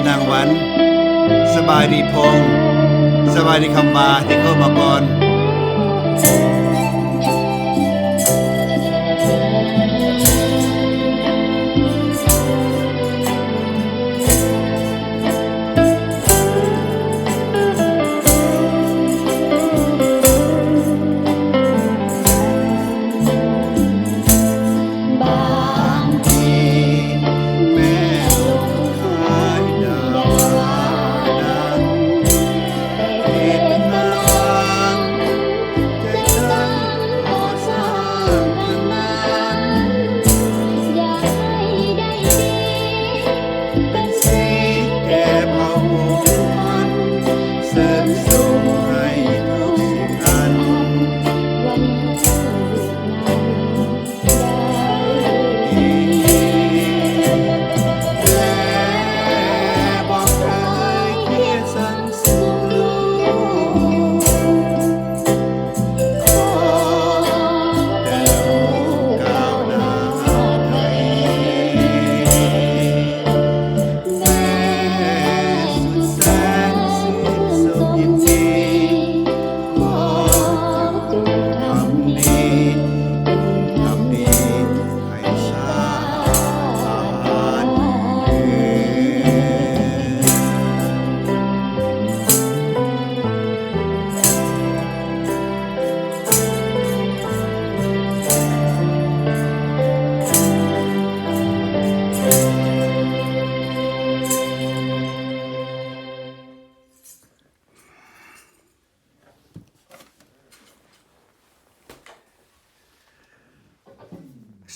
นางหวันสบายดีพงษ์สบายดีคำว่าที่เข้ามาก่อน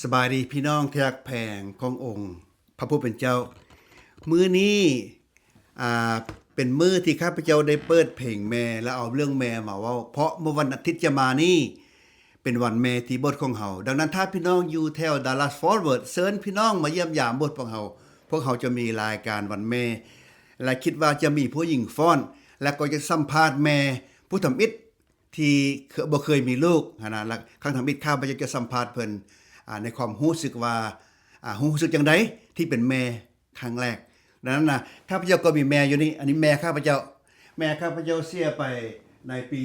สบายดีพี่น้องที่รักแพงขององค์พระผู้เป็นเจ้ามื้อนี้เป็นมื้อที่ข้าพเจ้าได้เปิดเพลงแม่แล้วเอาเรื่องแม่มาเว้าเพราะเมื่อวันอาทิตย์จะมานี้เป็นวันแม่ที่บทของเฮาดังนั้นถ้าพี่น้องอยู่แถว Dallas Fort Worth เชิญพี่น้องมาเยี่ยมยามบทของเฮาพวกเขาจะมีรายการวันแม่และคิดว่าจะมีผู้หญิงฟ้อนและก็จะสัมภาษณ์แม่ผู้ทำอิฐที่บ่เคยมีลูกนะและครั้งทำอิฐข้าพเจ้าจะสัมภาษณ์เพิ่นในความรู้สึกว่ารู้สึกจังไดที่เป็นแม่ครั้งแรกดังนั้นนะข้าพเจ้าก็มีแม่อยู่นี่อันนี้แม่ข้าพเจ้าเสียไปในปี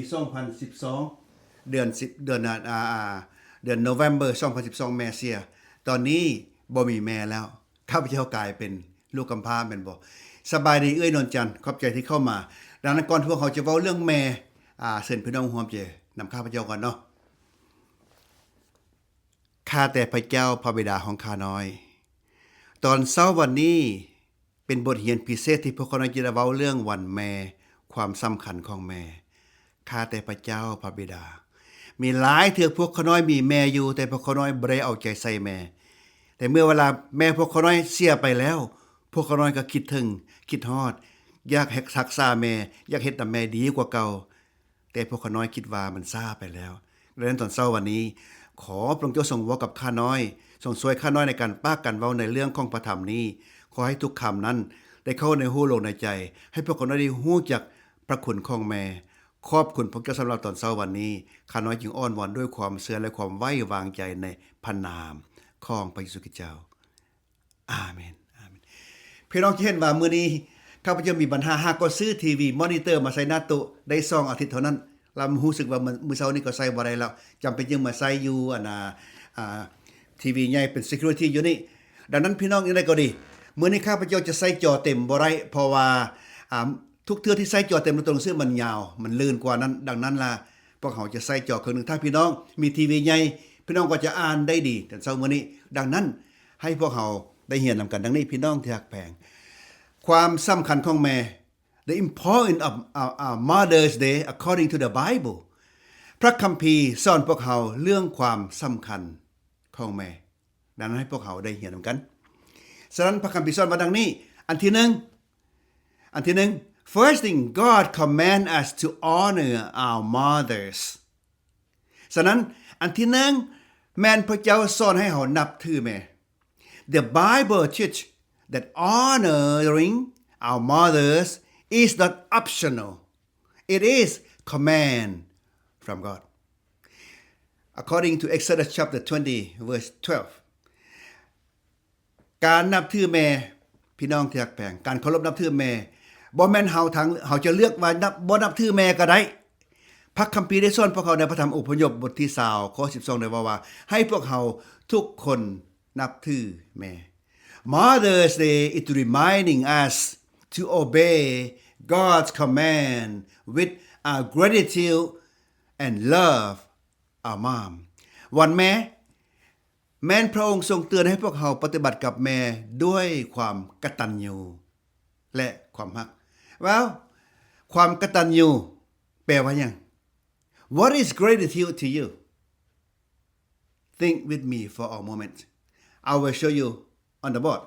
2012เดือน November 2012แม่เสียตอนนี้บ่มีแม่แล้วข้าพเจ้ากลายเป็นลูกกำพร้าแม่นบ่สบายดีเอ้ยนนจันทร์ขอบใจที่เข้ามาดังนั้นก่อนที่พวกเขาจะเว้าเรื่องแม่เชิญพี่น้องร่วมใจนำข้าพเจ้าก่อนเนาะข้าแต่พระเจ้าพระบิดาของข้าน้อยตอนเช้าวันนี้เป็นบทเรียนพิเศษที่พวกเขาน้อยจะได้เว้าเรื่องวันแม่ความสำคัญของแม่ข้าแต่พระเจ้าพระบิดามีหลายเทื่อพวกเขาน้อยมีแม่อยู่แต่พวกเขาน้อยบ่ได้เอาใจใส่แม่แต่เมื่อเวลาแม่พวกเขาน้อยเสียไปแล้วพวกเขาน้อยก็คิดถึงคิดฮอดอยากรักษาแม่อยากเฮ็ดให้แม่ดีกว่าเก่าแต่พวกเขาน้อยคิดว่ามันช้าไปแล้วดังนั้นตอนเช้าวันนี้ขอพระองค์เจ้าทรงเว้ากับข้าน้อยทรงช่วยข้าน้อยในการปากกันเว้าในเรื่องของพระธรรมนี้ขอให้ทุกคำนั้นได้เข้าในหูลงในใจให้พวกเขาน้อยได้ฮู้จักพระคุณของแม่ขอบคุณพระเจ้าสำหรับตอนเช้าวันนี้ข้าน้อยจึงอ้อนวอนด้วยความเชื่อและความไว้วางใจในพระนามของพระเยซูคริสต์เจ้าอาเมนอาเมนพี่น้องเห็นว่ามื้อนี้ข้าพเจ้ามีปัญหาหากก็ซื้อทีวีมอนิเตอร์มาใส่หน้าโต๊ะได้2อาทิตย์เท่านั้นเรารู้สึกว่ามื้อเช้านี้ก็ใส่บ่ได้แล้วจำเป็นยังมาใส่อยู่ทีวีใหญ่เป็น security อยู่นี่ดังนั้นพี่น้องยังไดก็ดีมื้อนี้ข้าพเจ้าจะใส่จอเต็มบ่ได้เพราะว่าทุกเทื่อที่ใส่จอเต็มตรงๆซึ่งมันยาวมันลื่นกว่านั้นดังนั้นล่ะพวกเขาจะใส่จอเครื่องนึงถ้าพี่น้องมีทีวีใหญ่พี่น้องก็จะอ่านได้ดีแต่เช้ามื้อนี้ดังนั้นให้พวกเขาได้เรียนนำกันดังนี้พี่น้องที่รักแพงความสำคัญของแม่ The importance of Mother's Day according to the Bible พระคัมภีร์สอนพวกเขาเรื่องความสำคัญของแม่ดังนั้นให้พวกเขาได้เรียนนำกันฉะนั้นพระคัมภีร์สอนว่าดังนี้อันที่หนึ่ง First thing God command us to honor our mothers ฉะนั้นอันที่หนึ่งแม่นพระเจ้าสอนให้เรานับถือแม่ The Bible teach that honoring our mothers is not optional. It is command from God. According to Exodus chapter 20 verse 12 การนับถือแม่ พี่น้องที่รักแพงการเคารพนับถือแม่บ่แม่นเฮาจะเลือกว่าบ่นับถือแม่ก็ได้พระคัมภีร์ได้สอนพวกเขาในพระธรรมอพยพบทที่20ข้อ12ได้ว่าให้พวกเขาทุกคนนับถือแม่ Mother's Day is reminding us to obey God's command with our gratitude and love our mom วันแม่นพระองค์ทรงเตือนให้พวกเขาปฏิบัติกับแม่ด้วยความกตัญญูและความรัก Well ความกตัญญูแปลว่าหยัง What is gratitude to you? Think with me for a moment. I will show you on the board.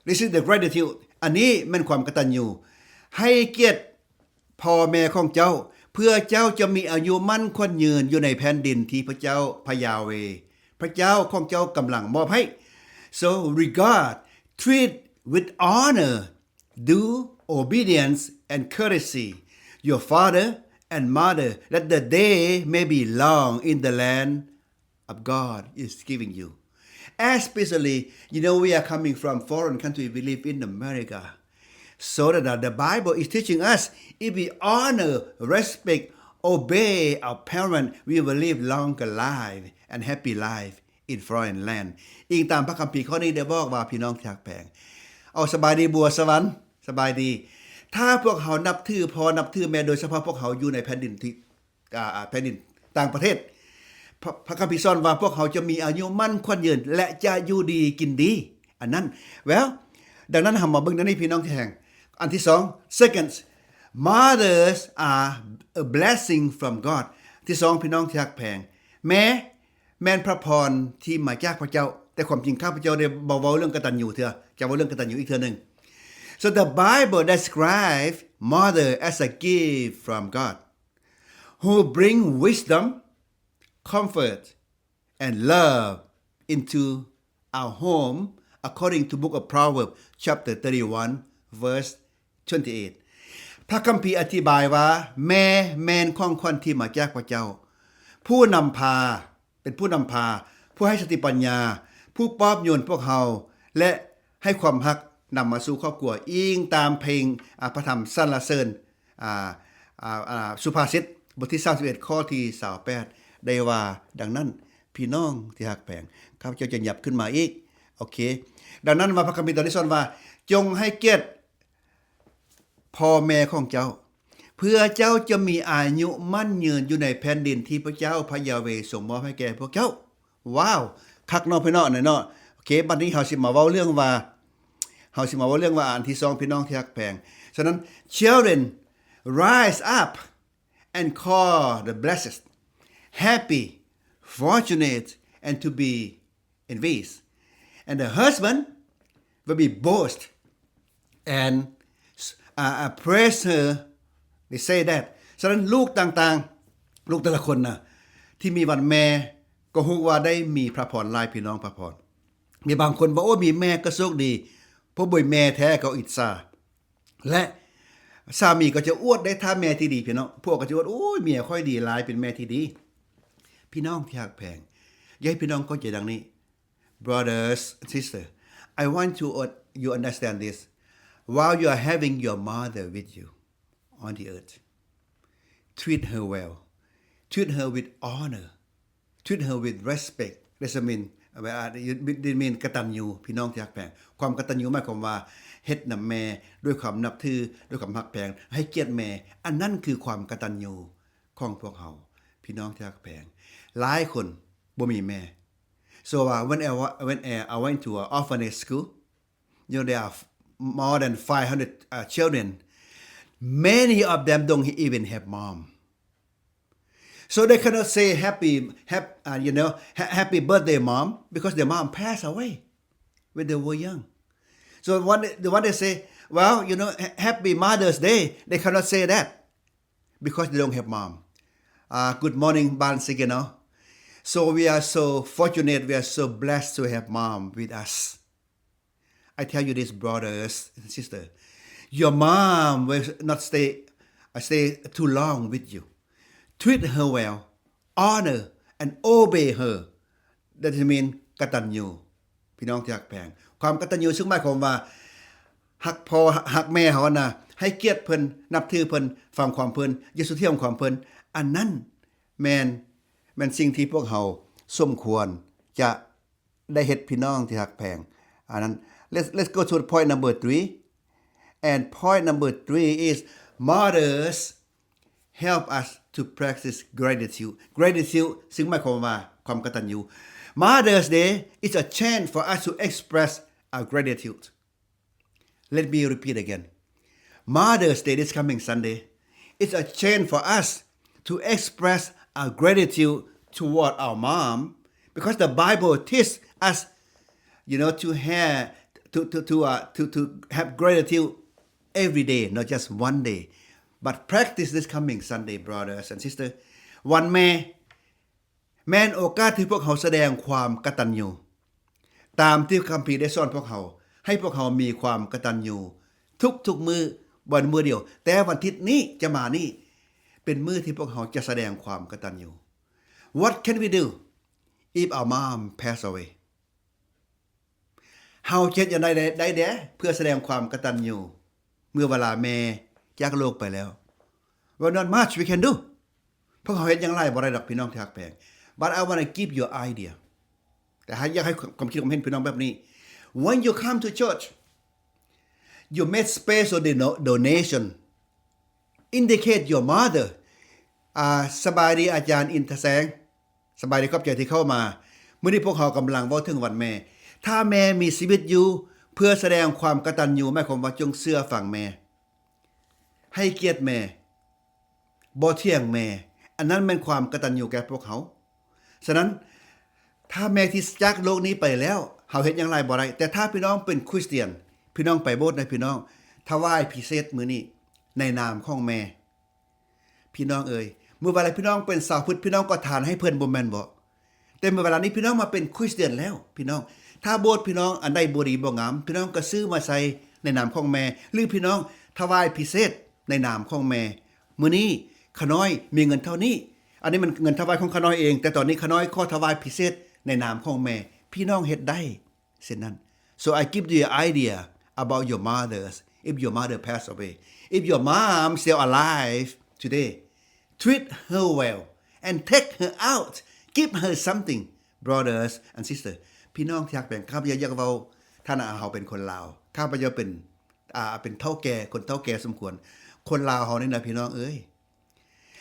This is the gratitude. อันนี้แม่นความกตัญญูให้เกียรติพ่อแม่ของเจ้าเพื่อเจ้าจะมีอายุมั่นขวัญยืนอยู่ในแผ่นดินที่พระเจ้าพระยาเวพระเจ้าของเจ้ากำลังมอบให้ So regard, treat with honor, do obedience and courtesy your father and mother that the day may be long in the land of God is giving you. Especially, we are coming from foreign country, we live in America. So that the Bible is teaching us, if we honor, respect, obey our parents, we will live longer life and happy life in foreign land. อิงตามพระคัมภีร์ข้อนี้ได้บอกว่าพี่น้องที่รักแพงเอาสบายดีบัวสวรรค์สบายดีถ้าพวกเขานับถือพ่อนับถือแม่โดยเฉพาะพวกเขาอยู่ในแผ่นดินที่แผ่นดินต่างประเทศพระคัมภีร์สอนว่าพวกเขาจะมีอายุมั่นขวัญยืนและจะอยู่ดีกินดีอันนั้น Well ดังนั้นเฮามาเบิ่งในพี่น้องที่แห่งอันที่2 Second Mothers are a blessing from God ที่2พี่น้องที่รักแพงแม่นพระพรที่มาจากพระเจ้าแต่ความจริงข้าพเจ้าได้เว้าเรื่องกตัญญูเทื่อจะเว้าเรื่องกตัญญูอีกเทื่อนึง So the Bible describes mother as a gift from God who bring wisdom, comfort and love into our home according to book of Proverbs chapter 31 verse 28 พระคัมภีร์อธิบายว่าแม่นของคนที่มาจากพระเจ้าผู้นำพาเป็นผู้นำพาผู้ให้สติปัญญาผู้ปลอบโยนพวกเฮาและให้ความรักนำมาสู่ครอบครัวอิงตามเพลงพระธรรมสรรเสริญสุภาษิตบทที่31ข้อที่28ได้ว่าดังนั้นพี่น้องที่รักแพงข้าพเจ้าจะหยับขึ้นมาอีกโอเคดังนั้นว่าพระคัมภีร์ตอนนี้สอนว่าจงให้เกียรติพ่อแม่ของเจ้าเพื่อเจ้าจะมีอายุมั่นยืนอยู่ในแผ่นดินที่พระเจ้าพระยาเวทรงมอบให้แก่พวกเจ้าว้าวคักเนาะพี่น้องเนาะโอเคบัดนี้เฮาสิมาเว้าเรื่องว่าอันที่2พี่น้องที่รักแพงฉะนั้น Children rise up and call the blessed happy fortunate and to be envious and the husband will be boast and praise her they say that ฉะนั้นลูกต่างๆลูกแต่ละคนน่ะที่มีวันแม่ก็ฮู้ว่าได้มีพระพรหลายพี่น้องพระพรมีบางคนบอกโอ้มีแม่ก็โชคดีเพราะบ่แม่แท้ก็อิจฉาและสามีก็จะอวดได้ถ้าแม่ที่ดีพี่น้องพวกก็จะอวดโอ้ยเมียค่อยดีหลายเป็นแม่ที่ดีพี่น้องที่รักแพงอยากให้พี่น้องเข้าใจดังนี้ Brothers sister I want you understand this while you are having your mother with you on the earth treat her well treat her with honor treat her with respect doesn't mean กตัญญูพี่น้องที่รักแพงความกตัญญูหมายความว่าเฮ็ดนำแม่ด้วยความนับถือด้วยความรักแพงให้เกียรติแม่อันนั้นคือความกตัญญูของพวกเฮาพี่น้องที่รักแพงหลายคนบ่มีแม่ so when I went to an orphanage school there are more than 500 children many of them don't even have mom so they cannot say happy birthday mom because their mom passed away when they were young so the one they say well happy mother's day they cannot say that because they don't have mom good morning Bansigeno so we are so fortunate we are so blessed to have mom with us I tell you this brothers and sisters your mom will not stay too long with you treat her well honor and obey her that mean กตัญญูพี่น้องที่รักแพง ความกตัญญูซึ่งหมายความว่าฮักพ่อฮักแม่เฮาน่ะให้เกียรติเพิ่นนับถือเพิ่นฟังความเพิ่นอยู่สุเทียมความเพิ่นอันนั้นแม่นสิ่งที่พวกเฮาสมควรจะได้เฮ็ดพี่น้องที่ฮักแพงอันนั้น let's go to point number 3 and point number 3 is mothers help us to practice gratitude ซึ่งหมายความว่าความกตัญญู Mother's Day is a chance for us to express our gratitude. Let me repeat again. Mother's Day this coming Sunday is a chance for us to express our gratitude toward our mom because the Bible teaches us to have gratitude every day, not just one day. But practice this coming Sunday, brothers and sisters. วันแม่นโอกาสที่พวกเขาแสดงความกตัญญูตามที่คัมภีร์ได้สอนพวกเขาให้พวกเขามีความกตัญญูทุกๆมื้อบ่มื้อเดียวแต่วันอาทิตย์นี้จะมานี่เป็นมื้อที่พวกเขาจะแสดงความกตัญญู What can we do if our mom pass away เฮาจะได้แดเพื่อแสดงความกตัญญูเมื่อเวลาแม่จากโลกไปแล้ว Well not much we can do พวกเขาเฮ็ดอย่างไรบ่ได้ดอกพี่น้องที่รักแพงBut I want to give you an idea. แต่อยากให้ความคิดความเห็นพี่น้องแบบนี้ When you come to church, you make special donation. Indicate your mother. สบายดีอาจารย์อินทแสงสบายดีขอบใจที่เข้ามามื้อนี้พวกเขากำลังเว้าถึงวันแม่ถ้าแม่มีชีวิตอยู่เพื่อแสดงความกตัญญูหมายความว่าจงเชื่อฟังแม่ให้เกียรติแม่บ่เที่ยงแม่อันนั้นเป็นความกตัญญูแก่พวกเขาฉะนั้นถ้าแม่ที่จากโลกนี้ไปแล้วเฮาเฮ็ดอย่างไรบ่ได้แต่ถ้าพี่น้องเป็นคริสเตียนพี่น้องไปโบสถ์นะพี่น้องถวายพิเศษมื้อนี้ในนามของแม่พี่น้องเอ่ยเมื่อเวลาพี่น้องเป็นสาวพุทธพี่น้องก็ทานให้เพิ่นบ่แม่นบ่แต่เมื่อเวลานี้พี่น้องมาเป็นคริสเตียนแล้วพี่น้องถ้าโบสถ์พี่น้องอันใดบ่ดีบ่งามพี่น้องก็ซื้อมาใส่ในนามของแม่หรือพี่น้องถวายพิเศษในนามของแม่มื้อนี้ขน้อยมีเงินเท่านี้อันนี้มันเงินถวายของขน้อยเองแต่ตอนนี้ขน้อยขอถวายพิเศษในนามของแม่พี่น้องเฮ็ดได้เช่นนั้น So I give you an idea about your mothers if your mother pass away if your mom still alive today treat her well and take her out give her something brothers and sisters พี่น้องที่รักแบ่งข้าพเจ้าอยากเว้าท่านเฮาเป็นคนลาวข้าพเจ้าเป็นเฒ่าแก่คนเฒ่าแก่สมควรคนลาวเฮานี่นะพี่น้องเอ้ย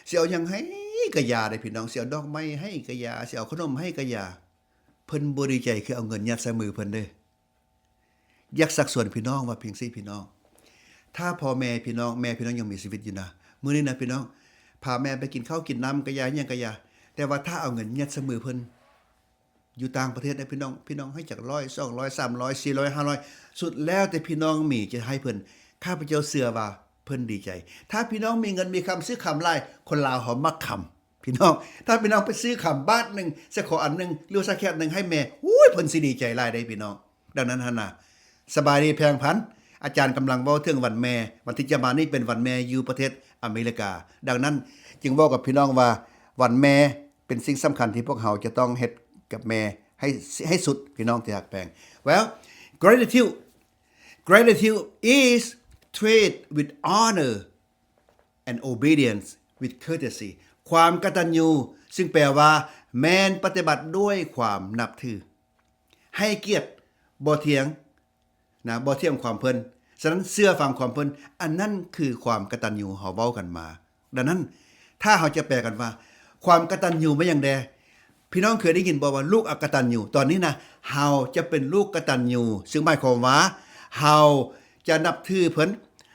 สิเอาหยังให้ก็ยาได้พี่น้องสิเอาดอกไม้ให้ก็ยาสิเอาขนมให้ก็ยาเพิ่นบ่ดีใจคือเอาเงินยัดใส่มือเพิ่นเด้ออยากสักส่วนพี่น้องว่าเพียงซี่พี่น้องถ้าพ่อแม่พี่น้องยังมีชีวิตอยู่นะมื้อนี้นะพี่น้องพาแม่ไปกินข้าวกินน้ำก็ยาหยังก็ยาแต่ว่าถ้าเอาเงินยัดใส่มือเพิ่นอยู่ต่างประเทศได้พี่น้องให้จาก100 200 300 400 500สุดแล้วแต่พี่น้องมีจะให้เพิ่นข้าพเจ้าเชื่อว่าเพิ่นดีใจถ้าพี่น้องมีเงินมีคำซื้อคำหลายคนลาวเขามักคำพี่น้องถ้าพี่น้องไปซื้อคำบาทนึงสักขออันนึงหรือสักแค่นึงให้แม่อุ้ยเพิ่นสิดีใจหลายได้พี่น้องดังนั้นหั่นน่ะสบายดีแพงพันอาจารย์กำลังเว้าถึงวันแม่วันที่จะมานี้เป็นวันแม่อยู่ประเทศอเมริกาดังนั้นจึงเว้ากับพี่น้องว่าวันแม่เป็นสิ่งสำคัญที่พวกเราจะต้องเฮ็ดกับแม่ให้สุดพี่น้องที่รักแพง Well gratitude is treat with honor and obedience with courtesy ความกตัญญูซึ่งแปลว่าแม่นปฏิบัติด้วยความนับถือให้เกียรติบ่เถียงบ่เทียมความเพิ่นฉะนั้นเชื่อฟังความเพิ่นอันนั้นคือความกตัญญูเฮาเว้ากันมาดังนั้นถ้าเฮาจะแปลกันว่าความกตัญญูเป็นหยังแดพี่น้องเคยได้ยินบ่ว่าลูกอกตัญญูตอนนี้นะเฮาจะเป็นลูกกตัญญูซึ่งหมายความว่าเฮาจะนับถือเพิ่น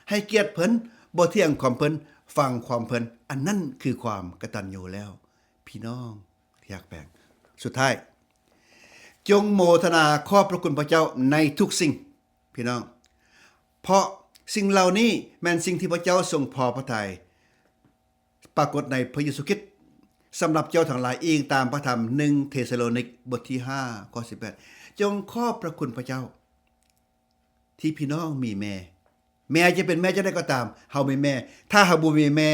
ให้เกียรติเพิ่นบ่เที่ยงความเพิ่นฟังความเพิ่นอันนั้นคือความกตัญญูแล้วพี่น้องที่รักแปลงสุดท้ายจงโมทนาขอบพระคุณพระเจ้าในทุกสิ่งพี่น้องเพราะสิ่งเหล่านี้แม่นสิ่งที่พระเจ้าทรงพอพระทัยปรากฏในพระเยซูคริสต์สำหรับเจ้าทั้งหลายเองตามพระธรรม1เทสาโลนิกบทที่5ข้อ18จงขอบพระคุณพระเจ้าที่พี่น้องมีแม่จะเป็นแม่จะได้ก็ตามเฮามีแม่ถ้าเฮาบ่มีแม่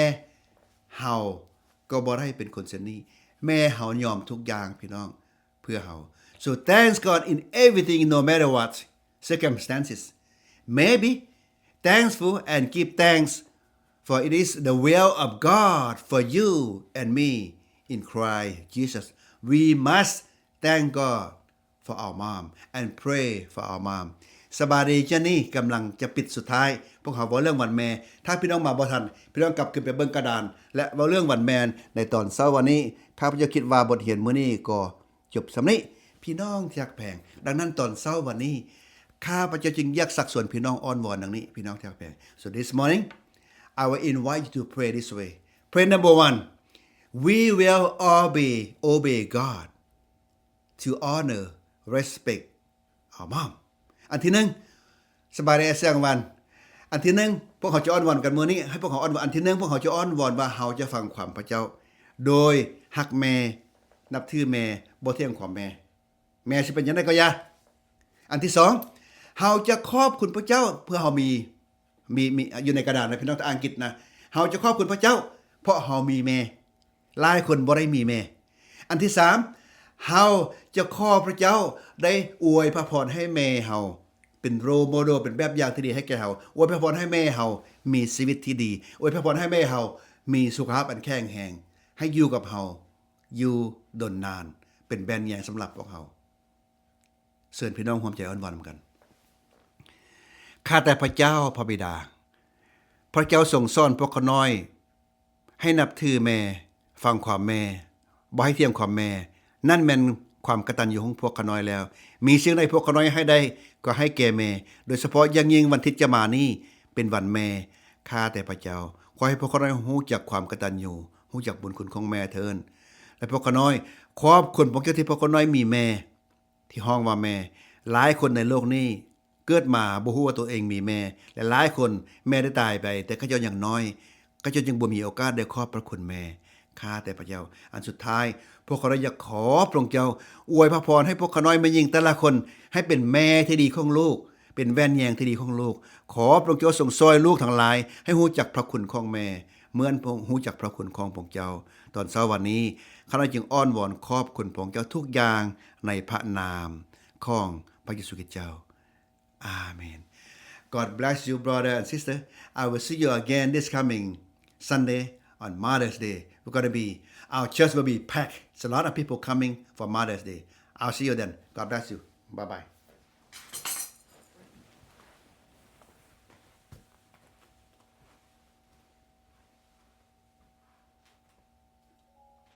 เฮาก็บ่ได้เป็นคนเช่นนี้แม่เฮายอมทุกอย่างพี่น้องเพื่อเฮา So thanks God in everything no matter what circumstances. Maybe thankful and give thanks, for it is the will of God for you and me in Christ Jesus. We must thank God for our mom and pray for our mom. สบายดีจ้ะนี่กำลังจะปิดสุดท้ายพวกเขาเว้าเรื่องวันแม่ถ้าพี่น้องมาบ่ทันพี่น้องกลับขึ้นไปเบิ่งกระดานและเว้าเรื่องวันแม่ในตอนเช้าวันนี้ข้าพเจ้าคิดว่าบทเรียนมื้อนี้ก็จบสำนี้พี่น้องที่รักแพงดังนั้นตอนเช้าวันนี้ข้าพเจ้าจึงอยากสักส่วนพี่น้องอ้อนวอนดังนี้พี่น้องที่รักแพง So this morning I will invite you to pray this way. Pray number 1. We will obey God to honor, respect our mom. อันที่1สบายดีเสียงวันอันที่1พวกเขาจะอ้อนวอนกันมื้อนี้ให้พวกเขาอ้อนวอนอันที่1พวกเขาจะอ้อนวอนว่าเฮาจะฟังความพระเจ้าโดยฮักแม่นับถือแม่บ่เที่ยงความแม่สิเป็นจังได๋ก็อย่าอันที่2เฮาจะขอบคุณพระเจ้าเพื่อเฮามีอยู่ในกระดาษนะพี่น้องทางอังกฤษนะเฮาจะขอบคุณพระเจ้าเพราะเฮามีแม่หลายคนบ่ได้มีแม่อันที่3เฮาจะขอพระเจ้าได้อวยพระพรให้แม่เฮาเป็นโรโมเดลเป็นแบบอย่างที่ดีให้แก่เฮาอวยพระพรให้แม่เฮามีชีวิตที่ดีอวยพระพรให้แม่เฮามีสุขภาพอันแข็งแรงให้อยู่กับเฮาอยู่ดนนานเป็นแบนใหญ่สำหรับพวกเฮาเชิญพี่น้องร่วมใจอ้อนวอนกันข้าแต่พระเจ้าพระบิดาพระเจ้าทรงสอนพวกเขาน้อยให้นับถือแม่ฟังความแม่บ่ให้เทียมความแม่นั่นแม่นความกตัญญูของพวกเขาน้อยแล้วมีสิ่งใดพวกเขาน้อยให้ได้ก็ให้แก่แม่โดยเฉพาะอย่างยิ่งวันที่จะมานี้เป็นวันแม่ข้าแต่พระเจ้าขอให้พวกเขาน้อยรู้จักความกตัญญูรู้จักบุญคุณของแม่เถิดและพวกเขาน้อยขอบคุณพระเจ้าที่พวกเขาน้อยมีแม่ที่ห้องว่าแม่หลายคนในโลกนี้เกิดมาบ่ฮู้ว่าตัวเองมีแม่และหลายคนแม่ได้ตายไปแต่เขาเจ้าอย่างน้อยเขาเจ้าจึงบ่มีโอกาสได้ขอบพระคุณแม่ข้าแต่พระเจ้าอันสุดท้ายพวกเขาอยากขอพระองค์เจ้าอวยพระพรให้พวกเขาน้อยแม่หญิงแต่ละคนให้เป็นแม่ที่ดีของลูกเป็นแว่นแยงที่ดีของลูกขอพระองค์เจ้าทรงช่วยลูกทั้งหลายให้รู้จักพระคุณของแม่เหมือนพระองค์รู้จักพระคุณของพระองค์เจ้าตอนเช้าวันนี้ข้าพเจ้าจึงอ้อนวอนขอบคุณพระองค์เจ้าทุกอย่างในพระนามของพระเยซูคริสต์เจ้าAmen. God bless you, brother and sister. I will see you again this coming Sunday on Mother's Day. Our church will be packed. It's a lot of people coming for Mother's Day. I'll see you then. God bless you. Bye-bye.